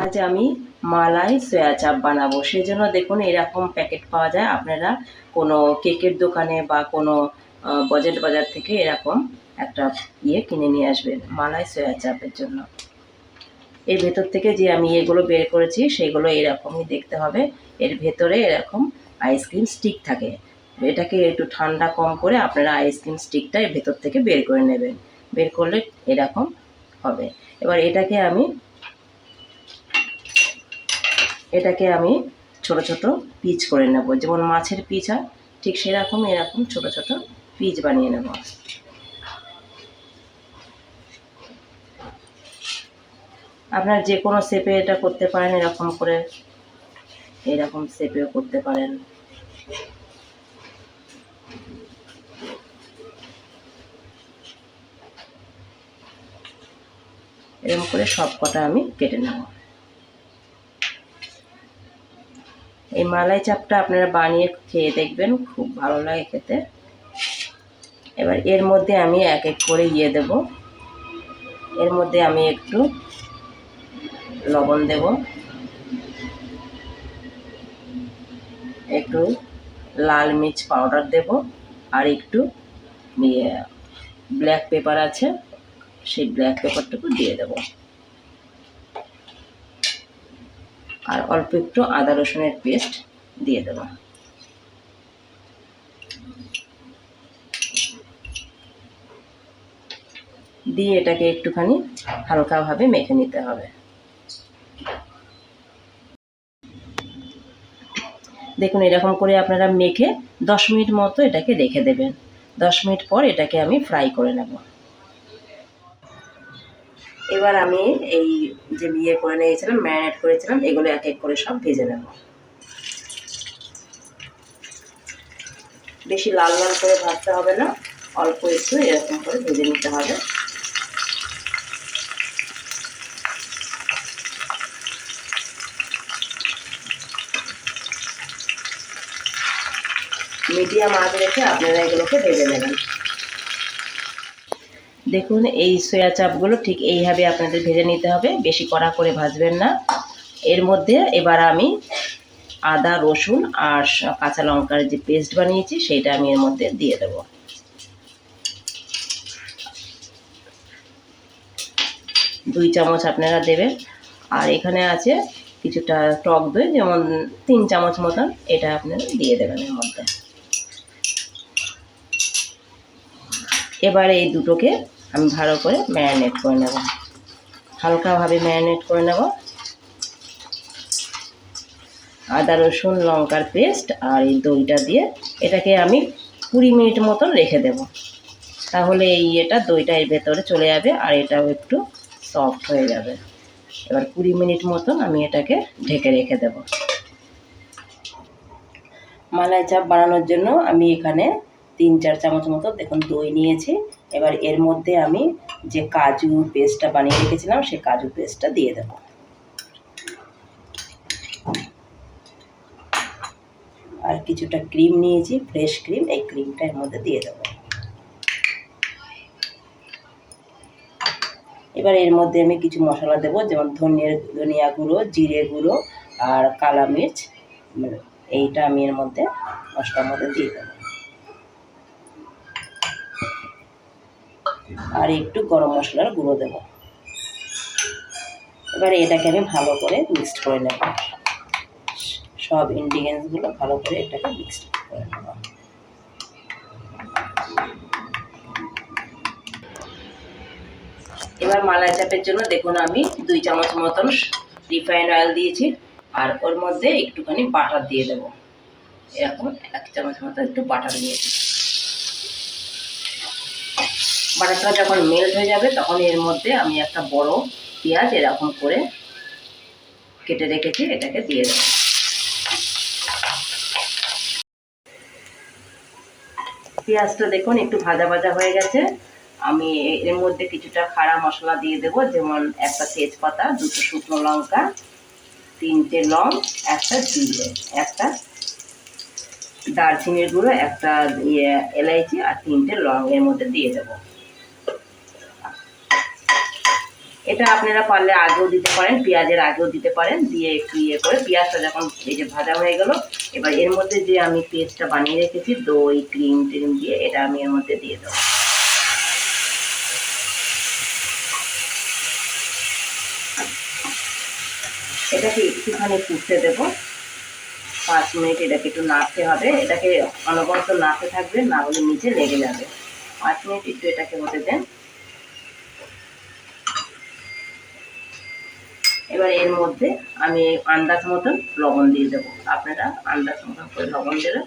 আজ আমি মালাই সয়া চাপ বানাবো। সেই জন্য দেখুন এরকম প্যাকেট পাওয়া যায়, আপনারা কোনো কেকের দোকানে বা কোনো বাজেট বাজার থেকে এরকম একটা কিনে নিয়ে আসবেন মালাই সয়া চাপের জন্য। এর ভেতর থেকে যে আমি এগুলো বের করেছি সেগুলো এরকমই দেখতে হবে। এর ভেতরে এরকম আইসক্রিম স্টিক থাকে। এটাকে একটু ঠান্ডা কম করে আপনারা আইসক্রিম স্টিকটা এর ভেতর থেকে বের করে নেবেন। বের করলে এরকম হবে। এবার এটাকে আমি ছোট ছোট পিচ করে নেব, যেমন মাছের পিচ হয় ঠিক সেরকম এরকম ছোট ছোট পিচ বানিয়ে নেব। আপনার যে কোনো শেপে এটা করতে পারেন, এরকম করে এরকম শেপেও করতে পারেন। এরকম করে সব কটা আমি কেটে নেব। এই মালাই চাপটা আপনারা বানিয়ে খেয়ে দেখবেন, খুব ভালো লাগে খেতে। এবার এর মধ্যে আমি এক এক করে দেব। এর মধ্যে আমি একটু লবণ দেব, একটু লাল মির্চ পাউডার দেব, আর একটু ব্ল্যাক পেপার আছে সেই ব্ল্যাক পেপারটুকু দিয়ে দেব, আর অল্প একটু আদা রসুনের পেস্ট দিয়ে দেব। দিয়ে এটাকে একটুখানি হালকাভাবে মেখে নিতে হবে। দেখুন এরকম করে আপনারা মেখে 10 মিনিট মতো এটাকে রেখে দেবেন। 10 মিনিট পর এটাকে আমি ফ্রাই করে নেব। এবার আমি এই যে করে নিয়েছিলাম, ম্যারিনেট করেছিলাম, এগুলো এক এক করে সব ভেজে নেব। বেশি লাল লাল করে ভাজতে হবে না, অল্প একটু এরকম করে ভেজে নিতে হবে। মিডিয়াম আঁচ রেখে আপনারা এগুলোকে ভেজে নেবেন। দেখুন এই সয়া চাপগুলো ঠিক এইভাবে আপনাদের ভেজে নিতে হবে, বেশি কড়া করে ভাজবেন না। এর মধ্যে এবার আমি আদা রসুন আর কাঁচা লঙ্কার যে পেস্ট বানিয়েছি সেটা আমি এর মধ্যে দিয়ে দেব। দুই চামচ আপনারা দেবেন। আর এখানে আছে কিছুটা টক দই, যেমন 3 চামচ মতন, এটা আপনারা দিয়ে দেবেন এর মধ্যে। এবারে এই দুটোকে আমি ভালো করে ম্যারিনেট করে নেব, হালকাভাবে ম্যারিনেট করে নেব। আদা রসুন লঙ্কার পেস্ট আর এই দইটা দিয়ে এটাকে আমি 20 মিনিট মতন রেখে দেব। তাহলে দইটা এর ভেতরে চলে যাবে আর এটাও একটু সফট হয়ে যাবে। এবার 20 মিনিট মতন আমি এটাকে ঢেকে রেখে দেব। মালাই চাপ বানানোর জন্য আমি এখানে 3-4 চামচ মতো দেখুন দই নিয়েছি। এবার এর মধ্যে আমি যে কাজু পেস্টটা বানিয়ে রেখেছিলাম সেই কাজু পেস্টটা দিয়ে দেব। আর কিছুটা ক্রিম নিয়েছি, ফ্রেশ ক্রিম, এই ক্রিমটা এর মধ্যে দিয়ে দেব। এবার এর মধ্যে আমি কিছু মশলা দেব, যেমন ধনিয়া গুঁড়ো, জিরে গুঁড়ো আর কালা মির্চ। এইটা আমি এর মধ্যে মশলার মধ্যে দিয়ে দেব। আর একটু গরম মশলার গুঁড়ো দেব। এবারে এটাকে আমি ভালো করে মিক্সড করে নেব, সব ইনগ্রিডিয়েন্টসগুলো ভালো করে এটাকে মিক্সড করে নেব। এবার মালাই চাপের জন্য দেখুন আমি 2 চামচ মতন রিফাইন্ড অয়েল দিয়েছি, আর ওর মধ্যে একটুখানি বাটার দিয়ে দেব। এরকম 1 চামচ মতো একটু বাটার দিয়েছি। বাটারটা যখন মেল্ট হয়ে যাবে তখন এর মধ্যে আমি একটা বড় পেঁয়াজ এরকম করে কেটে রেখেছি, এটাকে দিয়ে দেব। পেঁয়াজটা দেখুন একটু ভাজা ভাজা হয়ে গেছে। আমি এর মধ্যে কিছুটা খাড়া মশলা দিয়ে দেব, যেমন একটা তেজপাতা, 2টো শুকনো লঙ্কা, 3টে লং, একটা জিরে, একটা দারচিনির গুঁড়ো, একটা এলাইচি আর 3টে লং এর মধ্যে দিয়ে দেব। এটা আপনারা পারলে আগেও দিতে পারেন, পেঁয়াজের আগেও দিতে পারেন, দিয়ে একটু করে পেঁয়াজটা যখন এই যে ভাজা হয়ে গেল, এবার এর মধ্যে যে আমি পেস্টটা বানিয়ে রেখেছি দই ক্রিম টিম দিয়ে, এটা আমি এর মধ্যে দিয়ে দেবো। এটাকে একটুখানি ফুটতে দেবো 5 মিনিট। এটাকে একটু নাড়তে হবে, এটাকে অনবরত নাড়তে থাকবে, না হলে নিচে লেগে যাবে। 5 মিনিট একটু এটাকে হতে দেন। এবার এর মধ্যে আমি আন্দাজ মতন লবণ দিয়ে দেবো, আপনারা আন্দাজ মতন করে লবণ দেবেন।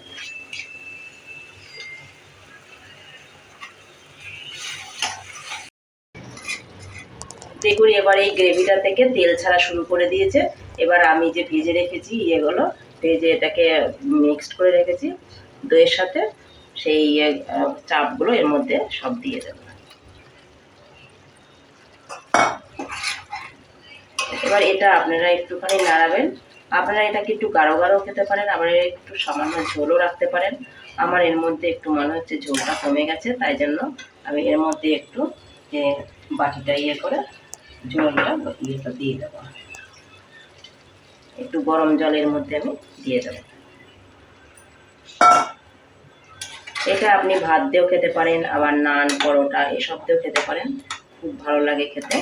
দেখুন এবার এই গ্রেভিটা থেকে তেল ছাড়া শুরু করে দিয়েছে। এবার আমি যে ভেজে রেখেছি ইয়েগুলো, ভেজে এটাকে মিক্সড করে রেখেছি দইয়ের সাথে, সেই চাপগুলো এর মধ্যে সব দিয়ে দেবো। এবার এটা আপনারা একটুখানি নাড়াবেন। আপনারা এটাকে একটু গাঢ় গাঢ় খেতে পারেন, আবার একটু সামান্য ঝোলও রাখতে পারেন। আমার এর মধ্যে একটু মনে হচ্ছে ঝোলটা কমে গেছে, তাই জন্য আমি এর মধ্যে একটু বাটিটা করে ঝোলটা দিয়ে দেবো। একটু গরম জলের মধ্যে আমি দিয়ে দেবো। এটা আপনি ভাত দিয়েও খেতে পারেন, আবার নান পরোটা এসব দিয়েও খেতে পারেন, খুব ভালো লাগে খেতে।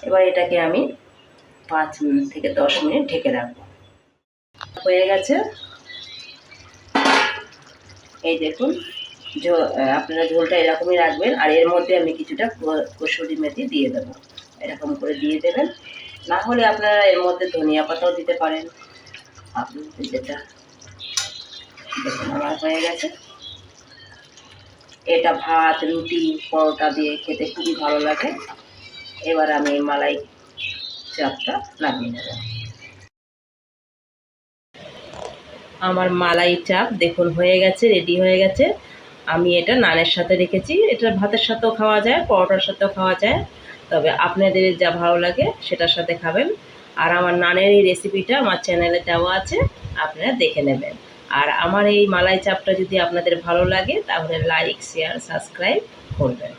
এবার এটাকে আমি 5 থেকে 10 মিনিট ঢেকে রাখবো। হয়ে গেছে, এই দেখুন। আপনারা ঝোলটা এরকমই রাখবেন, আর এর মধ্যে আমি কিছুটা কসুরি মেথি দিয়ে দেবো, এরকম করে দিয়ে দেবেন। না হলে আপনারা এর মধ্যে ধনিয়া পাতাও দিতে পারেন, আপনাদের যেটা। দেখুন আমার হয়ে গেছে। এটা ভাত রুটি পরোটা দিয়ে খেতে খুবই ভালো লাগে। এবার আমি মালাই চাপটা নামিয়ে নেব। আমার মালাই চাপ দেখুন হয়ে গেছে, রেডি হয়ে গেছে। আমি এটা নানের সাথে রেখেছি, এটা ভাতের সাথেও খাওয়া যায়, পরোটার সাথেও খাওয়া যায়, তবে আপনাদের যা ভালো লাগে সেটার সাথে খাবেন। আর আমার নানের এই রেসিপিটা আমার চ্যানেলে দেওয়া আছে, আপনারা দেখে নেবেন। আর আমার এই মালাই চাপটা যদি আপনাদের ভালো লাগে তাহলে লাইক শেয়ার সাবস্ক্রাইব করবেন।